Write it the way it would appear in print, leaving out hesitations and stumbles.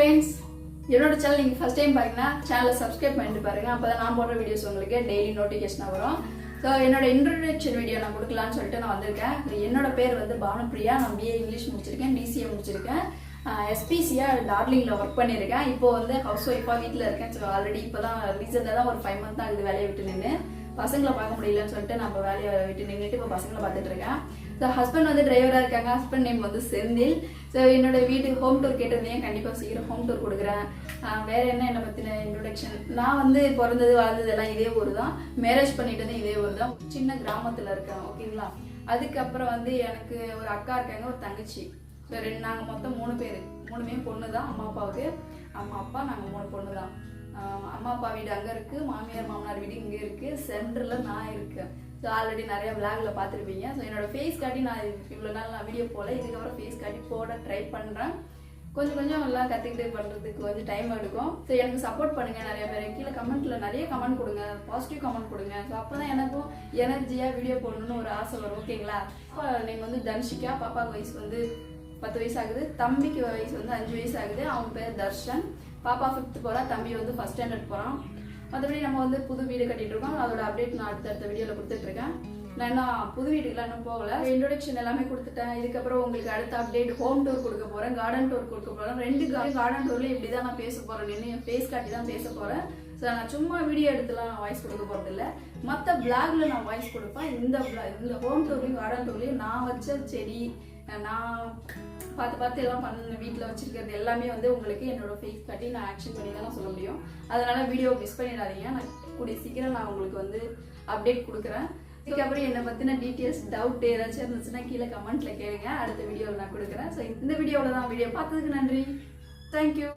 Friends, என்னோட channel நீங்கள் first time பாருங்கன்னா சேனலை சப்ஸ்கிரைப் பண்ணிட்டு பாருங்கள். அப்போ தான் நான் போடுற வீடியோஸ் உங்களுக்கு டெய்லி நோட்டிஃபிகேஷனாக வரும். ஸோ என்னோட இன்ட்ரோடக்ஷன் வீடியோ நான் கொடுக்கலான்னு சொல்லிட்டு நான் வந்திருக்கேன். என்னோட பேர் வந்து பானுப்பிரியா. நான் பிஏ இங்கிலீஷ் முடிச்சிருக்கேன், டிசிஏ முடிச்சிருக்கேன், எஸ்பிசியாக டார்லிங்கில் ஒர்க் பண்ணியிருக்கேன். இப்போ வந்து ஹவுஸ் ஒய்ஃபாக வீட்டில் இருக்கேன். ஸோ ஆல்ரெடி இப்போ தான் ரீசெண்டாக தான் ஒரு 5 மந்த் தான் இது வேலையை விட்டு நின்று பசங்களை பார்க்க முடியலன்னு சொல்லிட்டு நான் இப்போ வேலையை விட்டு நின்றுட்டு இப்போ பசங்களை பார்த்துட்டு இருக்கேன். ஸோ ஹஸ்பண்ட் வந்து டிரைவராக இருக்காங்க. ஹஸ்பண்ட் நேம் வந்து செந்தில். ஸோ என்னோட வீட்டுக்கு ஹோம் டூர் கேட்டிருந்தேன். கண்டிப்பாக சீக்கிரம் ஹோம் டூர் கொடுக்குறேன். வேற என்னை பற்றின இன்ட்ரோடக்ஷன், நான் வந்து பிறந்தது வாழ்ந்தது எல்லாம் இதே ஊர் தான். மேரேஜ் பண்ணிட்டு வந்து இதே ஊர் தான். சின்ன கிராமத்தில் இருக்கேன். ஓகேங்களா. அதுக்கப்புறம் வந்து எனக்கு ஒரு அக்கா இருக்காங்க, ஒரு தங்கச்சி. ஸோ நாங்கள் மொத்தம் 3 பேர். 3மே பொண்ணு தான். அம்மா அப்பாவுக்கு, அம்மா அப்பா, நாங்கள் 3 பொண்ணு தான். அம்மா அப்பா வீடு அங்கே இருக்குது, மாமியார் மாமனார் வீடு இங்கே இருக்குது, சென்டரில் நான் இருக்கேன். ஸோ ஆல்ரெடி நிறைய விளாகில் பார்த்துருப்பீங்க. ஸோ என்னோட ஃபேஸ் காட்டி நான் இவ்வளோ நாள் நான் வீடியோ போல, இதுக்கப்புறம் ஃபேஸ் காட்டி போட ட்ரை பண்ணுறேன். கொஞ்சம் எல்லாம் கற்றுக்கிட்டு பண்ணுறதுக்கு கொஞ்சம் டைம் எடுக்கும். ஸோ எனக்கு சப்போர்ட் பண்ணுங்கள். நிறைய பேர் கீழே கமெண்ட்டில் நிறைய கமெண்ட் கொடுங்க, பாசிட்டிவ் கமெண்ட் கொடுங்க. ஸோ அப்போ தான் எனக்கும் எனர்ஜியாக வீடியோ போடணும்னு ஒரு ஆசை வரும். ஓகேங்களா. அப்போ நீங்கள் வந்து தன்ஷிகா, பாப்பாவுக்கு வயசு வந்து 10 வயசு ஆகுது, தம்பிக்கு வயசு வந்து 5 வயசு ஆகுது. அவங்க பேர் தர்ஷன். பாப்பா 5th போகிறா, தம்பி வந்து 1st ஸ்டாண்டர்ட் போகிறான். மற்றபடி நம்ம வந்து புது வீடு கட்டிட்டு இருக்கோம். அதோட அப்டேட் நான் அடுத்த வீடியோவில் கொடுத்துட்ருக்கேன். நான் என்ன புது வீட்டுக்குலாம் இன்னும் போகலை. இன்ட்ரோடக்ஷன் எல்லாமே கொடுத்துட்டேன். இதுக்கப்புறம் உங்களுக்கு அடுத்த அப்டேட் ஹோம் டூர் கொடுக்க போகிறேன், கார்டன் டூர் கொடுக்க போகிறேன். 2 கார்டன் டூர்லேயும் இப்படி தான் நான் பேச போகிறேன். என் ஃபேஸ் காட்டி தான் பேச போகிறேன். ஸோ நான் சும்மா வீடியோ எடுத்துலாம் நான் வாய்ஸ் கொடுக்க போகிறது இல்லை. மற்ற பிளாகில் நான் வாய்ஸ் கொடுப்பேன். இந்த ஹோம் டூர்லையும் கார்டன் டூர்லையும் நான் வச்ச செடி, நான் பார்த்து எல்லாம் பண்ண வீட்டில் வச்சிருக்கிறது எல்லாமே வந்து உங்களுக்கு என்னோட ஃபேஸ் காட்டி நான் ஆக்ஷன் பண்ணி தான் சொல்ல முடியும். அதனால வீடியோ மிஸ் பண்ணிடாதீங்க. நான் கூடிய சீக்கிரம் நான் உங்களுக்கு வந்து அப்டேட் கொடுக்குறேன். இதுக்கப்புறம் என்னை பற்றின டீட்டெயில்ஸ், டவுட் ஏதாச்சும் இருந்துச்சுன்னா கீழே கமெண்ட்டில் கேளுங்க. அடுத்த வீடியோவில் நான் கொடுக்குறேன். ஸோ இந்த வீடியோவில் தான். வீடியோ பார்த்ததுக்கு நன்றி. தேங்க்யூ.